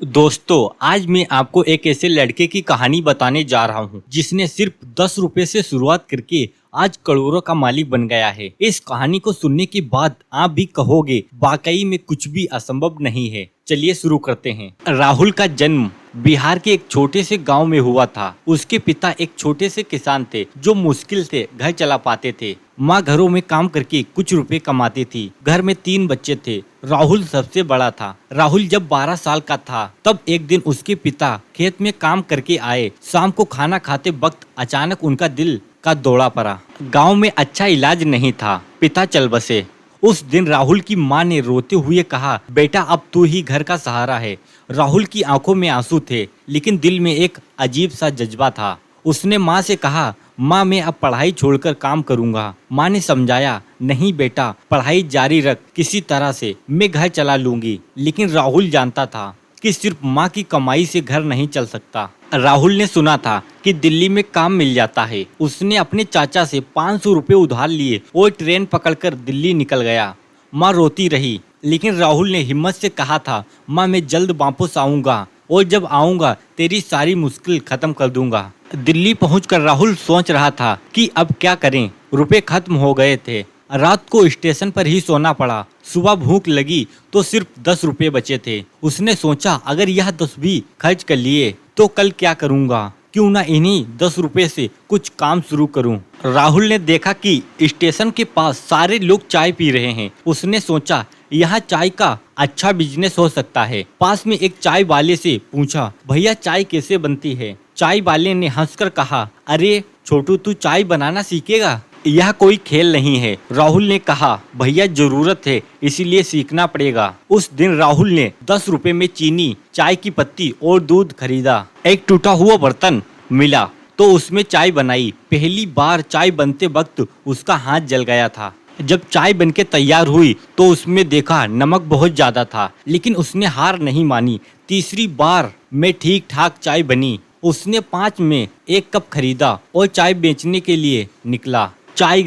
दोस्तों, आज मैं आपको एक ऐसे लड़के की कहानी बताने जा रहा हूँ जिसने सिर्फ 10 रुपए से शुरुआत करके आज करोड़ों का मालिक बन गया है। इस कहानी को सुनने के बाद आप भी कहोगे वाकई में कुछ भी असंभव नहीं है। चलिए शुरू करते हैं। राहुल का जन्म बिहार के एक छोटे से गांव में हुआ था। उसके पिता एक छोटे से किसान थे जो मुश्किल से घर चला पाते थे। माँ घरों में काम करके कुछ रुपए कमाती थी। घर में 3 बच्चे थे। राहुल सबसे बड़ा था। राहुल जब 12 साल का था तब एक दिन उसके पिता खेत में काम करके आए। शाम को खाना खाते वक्त अचानक उनका दिल का दौरा पड़ा। गांव में अच्छा इलाज नहीं था। पिता चल बसे। उस दिन राहुल की माँ ने रोते हुए कहा, बेटा अब तू ही घर का सहारा है। राहुल की आंखों में आंसू थे लेकिन दिल में एक अजीब सा जज्बा था। उसने माँ से कहा, माँ मैं अब पढ़ाई छोड़कर काम करूँगा। माँ ने समझाया, नहीं बेटा पढ़ाई जारी रख, किसी तरह से मैं घर चला लूँगी। लेकिन राहुल जानता था कि सिर्फ माँ की कमाई से घर नहीं चल सकता। राहुल ने सुना था कि दिल्ली में काम मिल जाता है। उसने अपने चाचा से 500 रुपये उधार लिए और ट्रेन पकड़कर दिल्ली निकल गया। माँ रोती रही लेकिन राहुल ने हिम्मत से कहा था, माँ मैं जल्द वापस आऊँगा और जब आऊँगा तेरी सारी मुश्किल खत्म कर दूंगा। दिल्ली पहुंचकर राहुल सोच रहा था कि अब क्या करें। रुपए खत्म हो गए थे। रात को स्टेशन पर ही सोना पड़ा। सुबह भूख लगी तो सिर्फ 10 रुपये बचे थे। उसने सोचा अगर यह 10 भी खर्च कर लिए तो कल क्या करूंगा, क्यों ना इन्हीं 10 रुपये से कुछ काम शुरू करूं। राहुल ने देखा कि स्टेशन के पास सारे लोग चाय पी रहे हैं। उसने सोचा यहाँ चाय का अच्छा बिजनेस हो सकता है। पास में एक चाय वाले से पूछा, भैया चाय कैसे बनती है। चाय वाले ने हंसकर कहा, अरे छोटू तू चाय बनाना सीखेगा, यह कोई खेल नहीं है। राहुल ने कहा, भैया जरूरत है इसीलिए सीखना पड़ेगा। उस दिन राहुल ने 10 रुपए में चीनी, चाय की पत्ती और दूध खरीदा। एक टूटा हुआ बर्तन मिला तो उसमें चाय बनाई। पहली बार चाय बनते वक्त उसका हाथ जल गया था। जब चाय बनके तैयार हुई तो उसमें देखा नमक बहुत ज्यादा था, लेकिन उसने हार नहीं मानी। तीसरी बार में ठीक ठाक चाय बनी। उसने 5 में 1 कप खरीदा और चाय बेचने के लिए निकला। चाय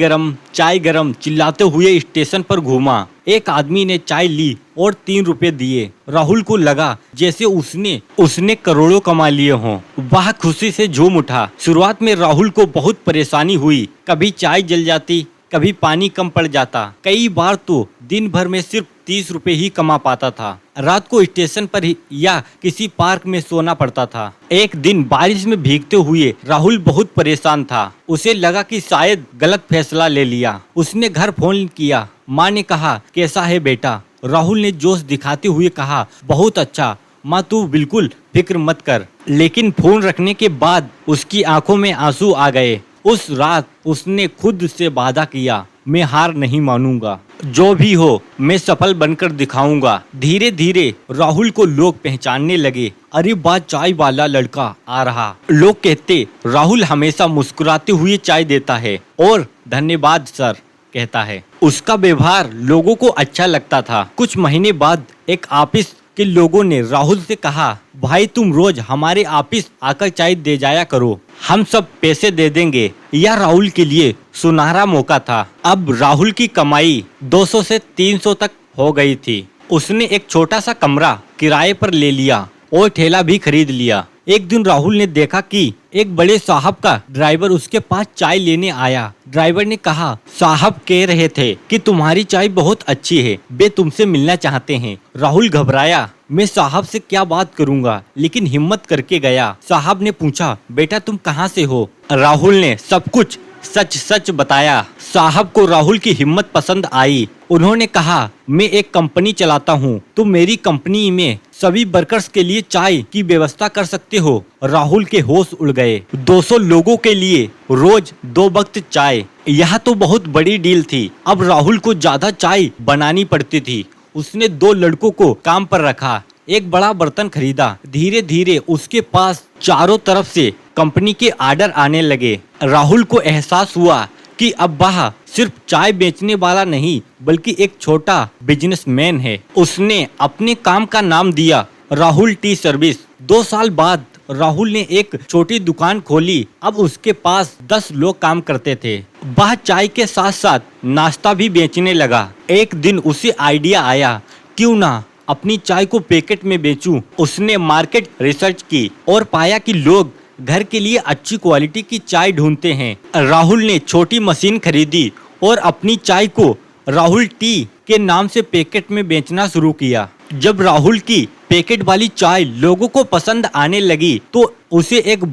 गरम चिल्लाते हुए स्टेशन पर घूमा। एक आदमी ने चाय ली और 3 रुपए दिए। राहुल को लगा जैसे उसने करोड़ों कमा लिए हों। वह खुशी से झूम उठा। शुरुआत में राहुल को बहुत परेशानी हुई। कभी चाय जल जाती, कभी पानी कम पड़ जाता। कई बार तो दिन भर में सिर्फ 30 रुपए ही कमा पाता था। रात को स्टेशन पर ही या किसी पार्क में सोना पड़ता था। एक दिन बारिश में भीगते हुए राहुल बहुत परेशान था। उसे लगा कि शायद गलत फैसला ले लिया। उसने घर फोन किया। माँ ने कहा, कैसा है बेटा। राहुल ने जोश दिखाते हुए कहा, बहुत अच्छा माँ, तू बिल्कुल फिक्र मत कर। लेकिन फोन रखने के बाद उसकी आंखों में आंसू आ गए। उस रात उसने खुद से वादा किया, मैं हार नहीं मानूंगा, जो भी हो मैं सफल बनकर दिखाऊंगा। धीरे धीरे राहुल को लोग पहचानने लगे। अरे वाह, चाय वाला लड़का आ रहा। लोग कहते, राहुल हमेशा मुस्कुराते हुए चाय देता है और धन्यवाद सर कहता है। उसका व्यवहार लोगों को अच्छा लगता था। कुछ महीने बाद एक ऑफिस के लोगों ने राहुल से कहा, भाई तुम रोज हमारे ऑफिस आकर चाय दे जाया करो, हम सब पैसे दे देंगे। यह राहुल के लिए सुनहरा मौका था। अब राहुल की कमाई 200 से 300 तक हो गई थी। उसने एक छोटा सा कमरा किराए पर ले लिया और ठेला भी खरीद लिया। एक दिन राहुल ने देखा कि एक बड़े साहब का ड्राइवर उसके पास चाय लेने आया। ड्राइवर ने कहा, साहब कह रहे थे कि तुम्हारी चाय बहुत अच्छी है, वे तुमसे मिलना चाहते हैं। राहुल घबराया, मैं साहब से क्या बात करूंगा, लेकिन हिम्मत करके गया। साहब ने पूछा, बेटा तुम कहाँ से हो। राहुल ने सब कुछ सच सच बताया। साहब को राहुल की हिम्मत पसंद आई। उन्होंने कहा, मैं एक कंपनी चलाता हूँ, तुम मेरी कंपनी में सभी वर्कर्स के लिए चाय की व्यवस्था कर सकते हो। राहुल के होश उड़ गए। 200 लोगों के लिए रोज 2 वक्त चाय, यह तो बहुत बड़ी डील थी। अब राहुल को ज्यादा चाय बनानी पड़ती थी। उसने 2 लड़कों को काम पर रखा। एक बड़ा बर्तन खरीदा। धीरे धीरे उसके पास चारों तरफ से कंपनी के आर्डर आने लगे। राहुल को एहसास हुआ कि अब वह सिर्फ चाय बेचने वाला नहीं बल्कि एक छोटा बिजनेसमैन है। उसने अपने काम का नाम दिया राहुल टी सर्विस। 2 साल बाद राहुल ने एक छोटी दुकान खोली। अब उसके पास 10 लोग काम करते थे। वह चाय के साथ साथ नाश्ता भी बेचने लगा। एक दिन उसे आइडिया आया, क्यों ना अपनी चाय को पैकेट में बेचूं। उसने मार्केट रिसर्च की और पाया कि लोग घर के लिए अच्छी क्वालिटी की चाय ढूंढते हैं। राहुल ने छोटी मशीन खरीदी और अपनी चाय को राहुल टी के नाम से पैकेट में बेचना शुरू किया। जब राहुल की पैकेट वाली चाय लोगों को पसंद आने लगी तो उसे एक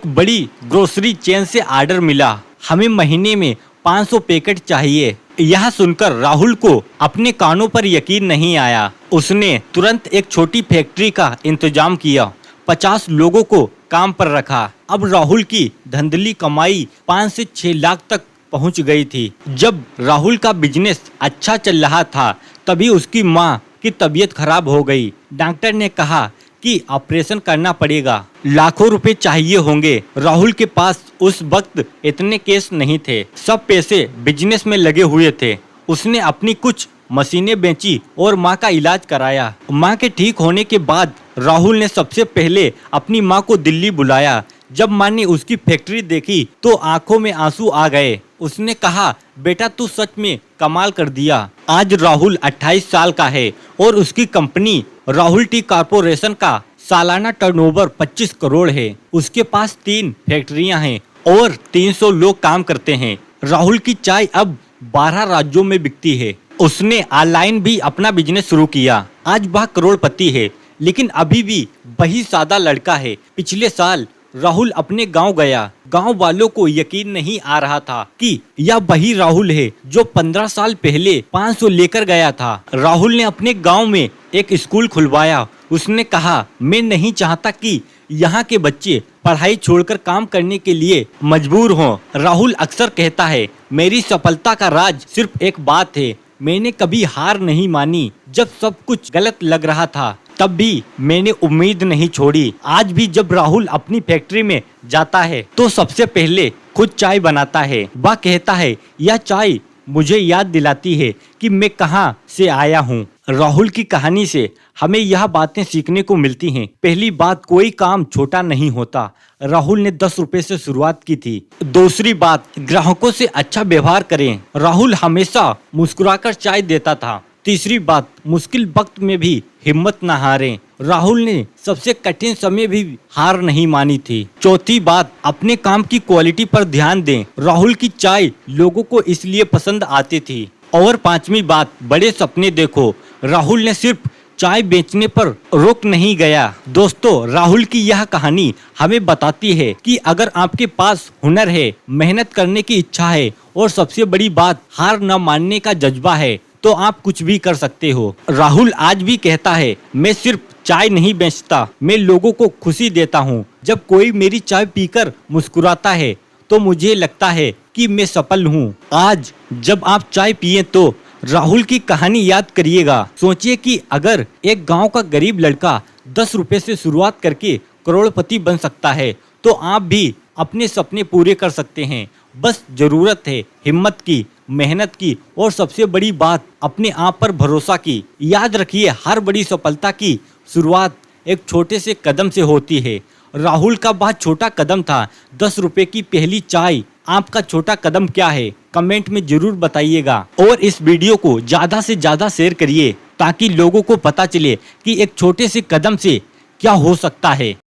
बड़ी ग्रोसरी चेन से ऑर्डर मिला, हमें महीने में 500 पैकेट चाहिए। यह सुनकर राहुल को अपने कानों पर यकीन नहीं आया। उसने तुरंत एक छोटी फैक्ट्री का इंतजाम किया, 50 लोगों को काम पर रखा। अब राहुल की धंधली कमाई 5 से 6 लाख तक पहुंच गई थी। जब राहुल का बिजनेस अच्छा चल रहा था तभी उसकी मां की तबीयत खराब हो गई। डॉक्टर ने कहा कि ऑपरेशन करना पड़ेगा, लाखों रुपए चाहिए होंगे। राहुल के पास उस वक्त इतने केस नहीं थे, सब पैसे बिजनेस में लगे हुए थे। उसने अपनी कुछ मशीनें बेची और माँ का इलाज कराया। माँ के ठीक होने के बाद राहुल ने सबसे पहले अपनी माँ को दिल्ली बुलाया। जब माँ ने उसकी फैक्ट्री देखी तो आंखों में आंसू आ गए। उसने कहा, बेटा तू सच में कमाल कर दिया। आज राहुल 28 साल का है और उसकी कंपनी राहुल टी कॉर्पोरेशन का सालाना टर्नओवर 25 करोड़ है। उसके पास 3 फैक्ट्रियां हैं और 300 लोग काम करते हैं। राहुल की चाय अब 12 राज्यों में बिकती है। उसने ऑनलाइन भी अपना बिजनेस शुरू किया। आज वह करोड़पति है, लेकिन अभी भी वही सादा लड़का है। पिछले साल राहुल अपने गांव गया। गांव वालों को यकीन नहीं आ रहा था कि यह वही राहुल है जो 15 साल पहले 500 लेकर गया था। राहुल ने अपने गांव में एक स्कूल खुलवाया। उसने कहा, मैं नहीं चाहता कि यहाँ के बच्चे पढ़ाई छोड़कर काम करने के लिए मजबूर हों। राहुल अक्सर कहता है, मेरी सफलता का राज सिर्फ एक बात है, मैंने कभी हार नहीं मानी। जब सब कुछ गलत लग रहा था तब भी मैंने उम्मीद नहीं छोड़ी। आज भी जब राहुल अपनी फैक्ट्री में जाता है तो सबसे पहले खुद चाय बनाता है। वह कहता है, यह चाय मुझे याद दिलाती है कि मैं कहां से आया हूं। राहुल की कहानी से हमें यह बातें सीखने को मिलती हैं। पहली बात, कोई काम छोटा नहीं होता। राहुल ने 10 रुपए से शुरुआत की थी। दूसरी बात, ग्राहकों से अच्छा व्यवहार करें। राहुल हमेशा मुस्कुराकर चाय देता था। तीसरी बात, मुश्किल वक्त में भी हिम्मत न हारें। राहुल ने सबसे कठिन समय भी हार नहीं मानी थी। चौथी बात, अपने काम की क्वालिटी पर ध्यान दें। राहुल की चाय लोगों को इसलिए पसंद आती थी। और पांचवी बात, बड़े सपने देखो। राहुल ने सिर्फ चाय बेचने पर रोक नहीं गया। दोस्तों, राहुल की यह कहानी हमें बताती है कि अगर आपके पास हुनर है, मेहनत करने की इच्छा है और सबसे बड़ी बात हार न मानने का जज्बा है तो आप कुछ भी कर सकते हो। राहुल आज भी कहता है, मैं सिर्फ चाय नहीं बेचता, मैं लोगों को खुशी देता हूँ। जब कोई मेरी चाय पीकर मुस्कुराता है तो मुझे लगता है कि मैं सफल हूँ। आज जब आप चाय पिए तो राहुल की कहानी याद करिएगा। सोचिए कि अगर एक गांव का गरीब लड़का 10 रुपए से शुरुआत करके करोड़पति बन सकता है तो आप भी अपने सपने पूरे कर सकते हैं। बस जरूरत है हिम्मत की, मेहनत की और सबसे बड़ी बात, अपने आप पर भरोसा की। याद रखिए, हर बड़ी सफलता की शुरुआत एक छोटे से कदम से होती है। राहुल का बहुत छोटा कदम था, 10 रुपए की पहली चाय। आपका छोटा कदम क्या है? कमेंट में जरूर बताइएगा और इस वीडियो को ज़्यादा से ज़्यादा शेयर करिए ताकि लोगों को पता चले कि एक छोटे से कदम से क्या हो सकता है।